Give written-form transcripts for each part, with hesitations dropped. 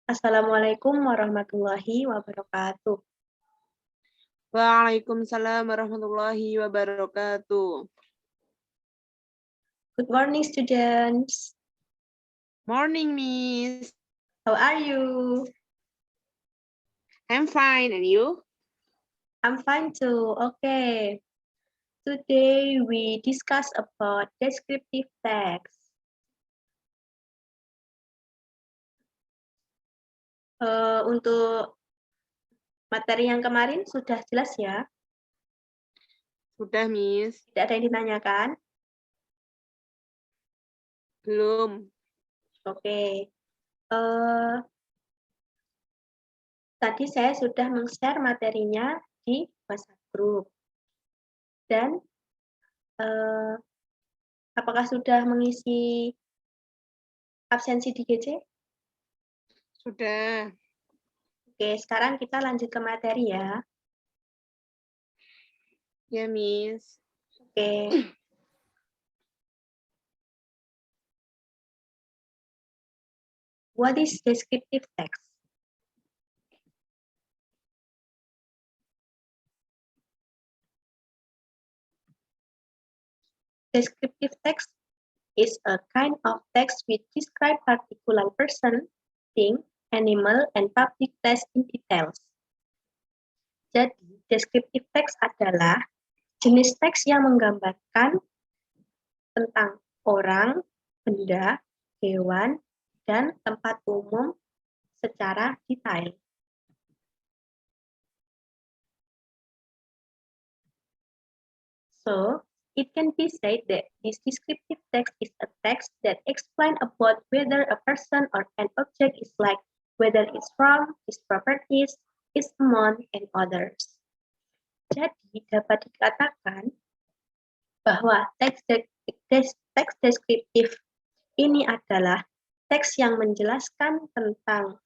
Assalamualaikum warahmatullahi wabarakatuh. Waalaikumsalam warahmatullahi wabarakatuh. Good morning, students. Morning, Miss. How are you? I'm fine, and you? I'm fine too. Okay. Today we discuss about descriptive text. Untuk materi yang kemarin sudah jelas ya? Sudah, Miss. Tidak ada yang ditanyakan? Belum. Oke. Tadi saya sudah meng-share materinya di WhatsApp group. Dan apakah sudah mengisi absensi di GC? Sudah. Oke, sekarang kita lanjut ke materi ya. Ya, Miss. Oke. What is descriptive text? Descriptive text is a kind of text which describe particular person, thing, animal, and public place in details. Jadi, descriptive text adalah jenis teks yang menggambarkan tentang orang, benda, hewan, dan tempat umum secara detail. So, it can be said that this descriptive text is a text that explains about whether a person or an object is like, whether its form, its properties, its amount, and others. Jadi, dapat dikatakan bahwa teks deskriptif ini adalah teks yang menjelaskan tentang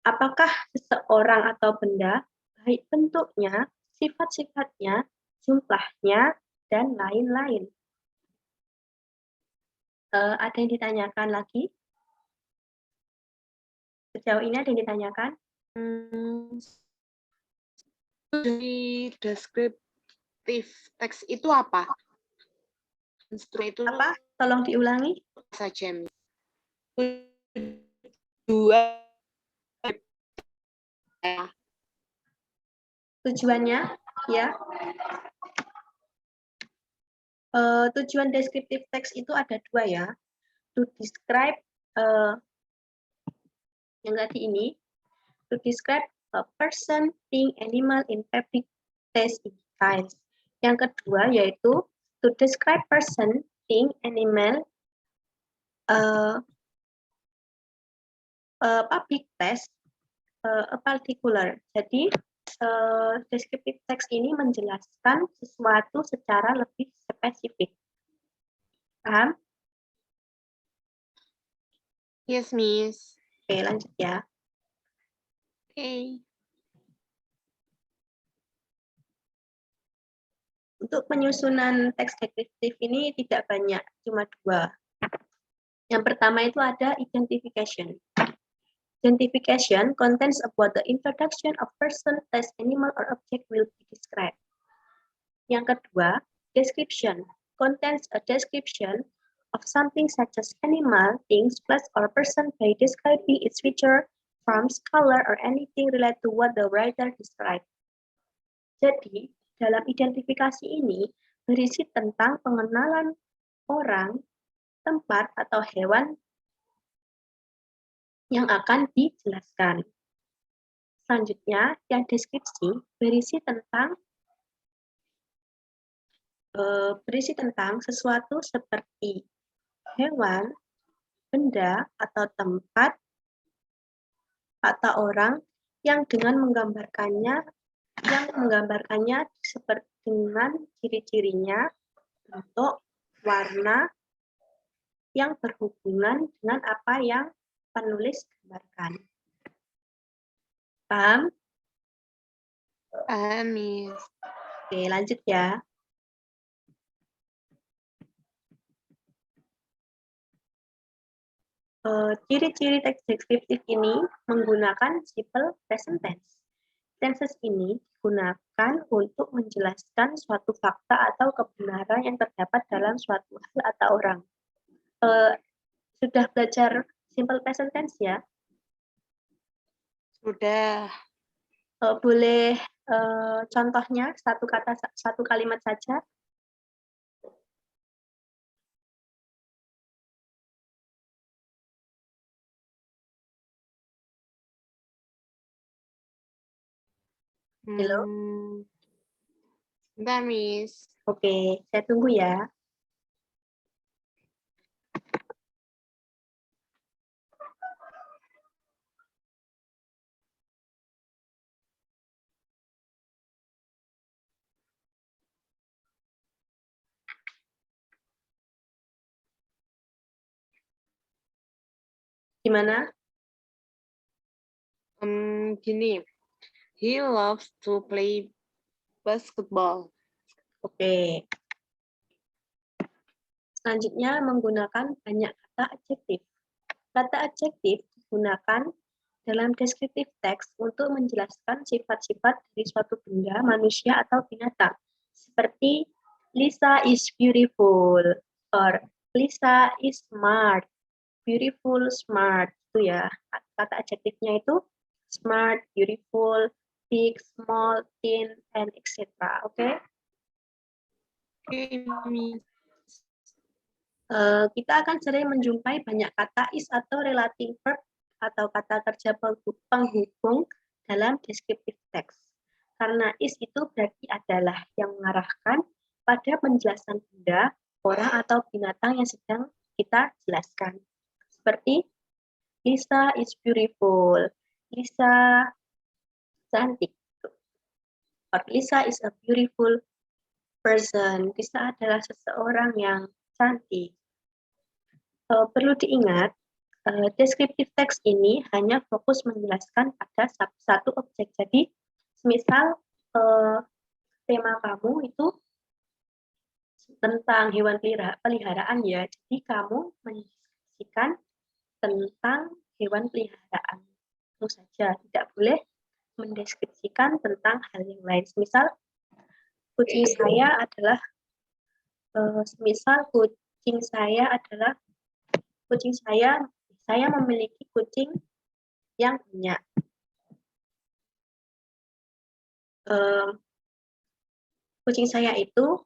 apakah seseorang atau benda, baik bentuknya, sifat-sifatnya, jumlahnya, dan lain-lain. Ada yang ditanyakan lagi? Sejauh ini ada yang ditanyakan? Di deskriptif teks itu apa? Instrumen itu apa? Tolong diulangi. Saja, Miss. Dua. Tujuannya, ya. Tujuan deskriptif teks itu ada dua ya. To describe yang tadi ini, to describe a person, thing, animal in public place in details. Yang kedua yaitu to describe person, thing, animal, public place, a particular. Jadi descriptive text ini menjelaskan sesuatu secara lebih spesifik. Paham? Yes, Miss. Oke, lanjut ya. Okay. Untuk penyusunan teks deskriptif ini tidak banyak, cuma dua. Yang pertama itu ada identification. Identification contains about the introduction of person, place, animal, or object will be described. Yang kedua, description contains a description of something such as animal, things, place, or person by describing its feature, forms, color, or anything related to what the writer described. Jadi, dalam identifikasi ini berisi tentang pengenalan orang, tempat, atau hewan yang akan dijelaskan. Selanjutnya, yang deskripsi berisi tentang sesuatu seperti hewan, benda, atau tempat, atau orang yang dengan menggambarkannya seperti dengan ciri-cirinya, bentuk, warna yang berhubungan dengan apa yang penulis gambarkan. Paham? Paham, Miss. Oke, lanjut ya. Ciri-ciri teks deskriptif ini menggunakan simple present tense. Tenses ini digunakan untuk menjelaskan suatu fakta atau kebenaran yang terdapat dalam suatu hal atau orang. Sudah belajar simple present tense ya? Sudah. Boleh contohnya satu kalimat saja? Hello? Bentar, Miss. Oke, saya tunggu ya. Gimana? Gini. He loves to play basketball. Oke. Selanjutnya menggunakan banyak kata adjektif. Kata adjektif digunakan dalam deskriptif teks untuk menjelaskan sifat-sifat dari suatu benda, manusia, atau binatang. Seperti Lisa is beautiful, or Lisa is smart, beautiful, smart. Itu ya, kata adjektifnya itu smart, beautiful, big, small, thin, and etc. Oke? Oke, Miss. Kita akan sering menjumpai banyak kata is atau relating verb atau kata kerja penghubung dalam deskriptif teks. Karena is itu berarti adalah yang mengarahkan pada penjelasan benda, orang, atau binatang yang sedang kita jelaskan. Seperti Lisa is beautiful, Lisa cantik, or Lisa is a beautiful person, Lisa adalah seseorang yang cantik. Perlu diingat, deskriptif teks ini hanya fokus menjelaskan pada satu objek. Jadi, misal tema kamu itu tentang hewan peliharaan ya, jadi kamu mendeskripsikan tentang hewan peliharaan. Itu saja, tidak boleh mendeskripsikan tentang hal yang lain. Misal, kucing saya adalah, kucing saya memiliki kucing yang banyak. Kucing saya itu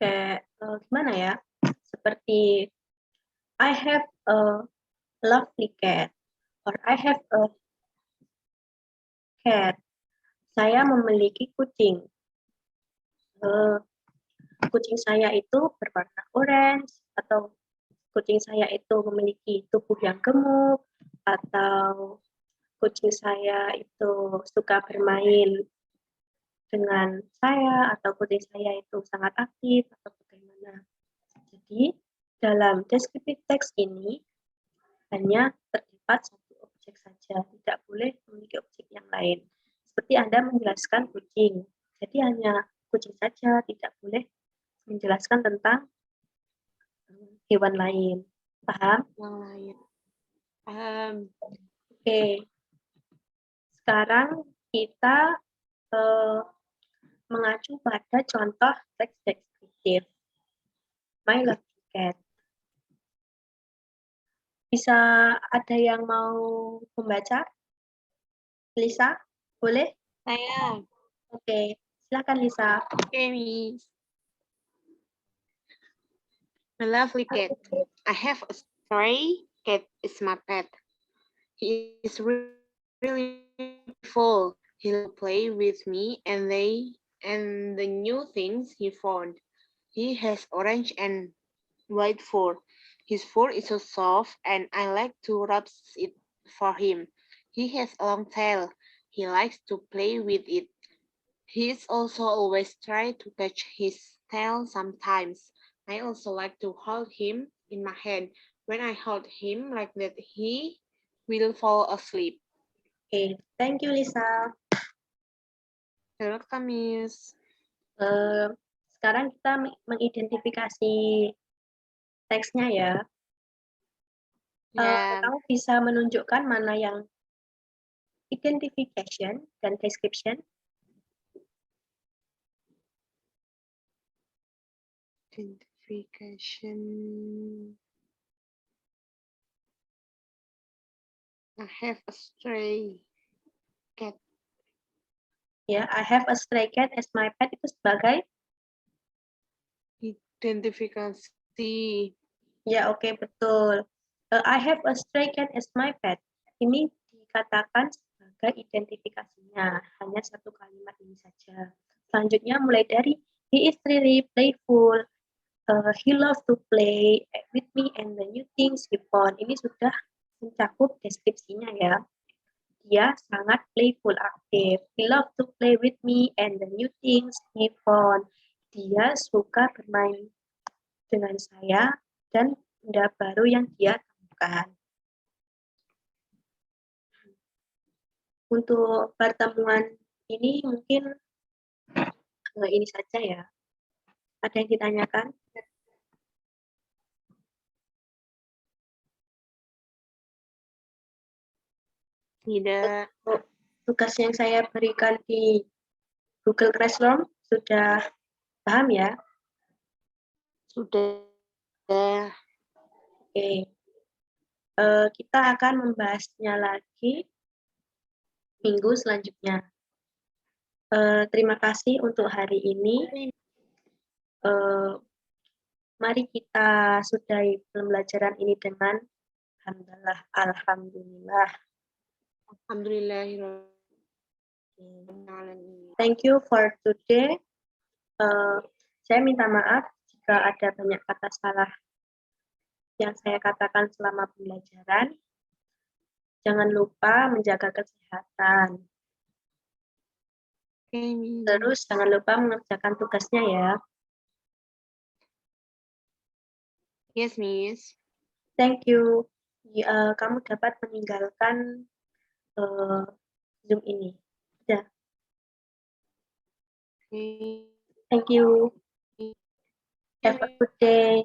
kayak gimana ya? Seperti I have a lovely cat, or I have a cat. Saya memiliki kucing. Kucing saya itu berwarna orange, atau kucing saya itu memiliki tubuh yang gemuk, atau kucing saya itu suka bermain dengan saya, atau kucing saya itu sangat aktif, atau bagaimana. Jadi, dalam deskriptif teks ini hanya terdapat satu objek saja, tidak boleh memiliki objek yang lain. Seperti Anda menjelaskan kucing, jadi hanya kucing saja, tidak boleh menjelaskan tentang hewan lain. Paham? Yang lain. Paham. Oke. Sekarang kita mengacu pada contoh teks deskriptif. My lovely cat. Bisa ada yang mau membaca? Lisa, boleh? Saya. Oke, silakan Lisa. Oke, Miss. My lovely cat. I have a stray cat. Is my pet. He is really beautiful. He will play with me and the new things he found. He has orange and white fur. His fur is so soft and I like to rub it for him. He has a long tail. He likes to play with it. He is also always trying to catch his tail sometimes. I also like to hold him in my hand. When I hold him like that, he will fall asleep. Oke, thank you Lisa. Welcome, Miss. Sekarang kita mengidentifikasi teksnya ya. Yeah. Kamu bisa menunjukkan mana yang identification dan description? Identification. I have a stray cat. Ya, I have a stray cat as my pet itu sebagai Identifikasi. ya, oke, betul. I have a stray cat as my pet. Ini dikatakan sebagai identifikasinya. Hanya satu kalimat ini saja. Selanjutnya mulai dari he is really playful. He loves to play with me and the new things he found. Ini sudah mencakup deskripsinya ya. Dia sangat playful, aktif. He loves to play with me and the new things he found. Dia suka bermain dengan saya dan benda baru yang dia temukan. Untuk pertemuan ini mungkin ini saja ya. Ada yang ditanyakan? Tidak. Tugas yang saya berikan di Google Classroom sudah paham ya? Sudah. Oke. Kita akan membahasnya lagi minggu selanjutnya. Terima kasih untuk hari ini. Mari kita sudahi pembelajaran ini dengan alhamdulillah. Alhamdulillah. Alhamdulillah. Thank you for today. Saya minta maaf jika ada banyak kata salah yang saya katakan selama pembelajaran. Jangan lupa menjaga kesehatan. Terus jangan lupa mengerjakan tugasnya ya. Yes, Miss. Thank you. Kamu dapat meninggalkan Zoom ini. Ya. Okay. Thank you. Have a good day.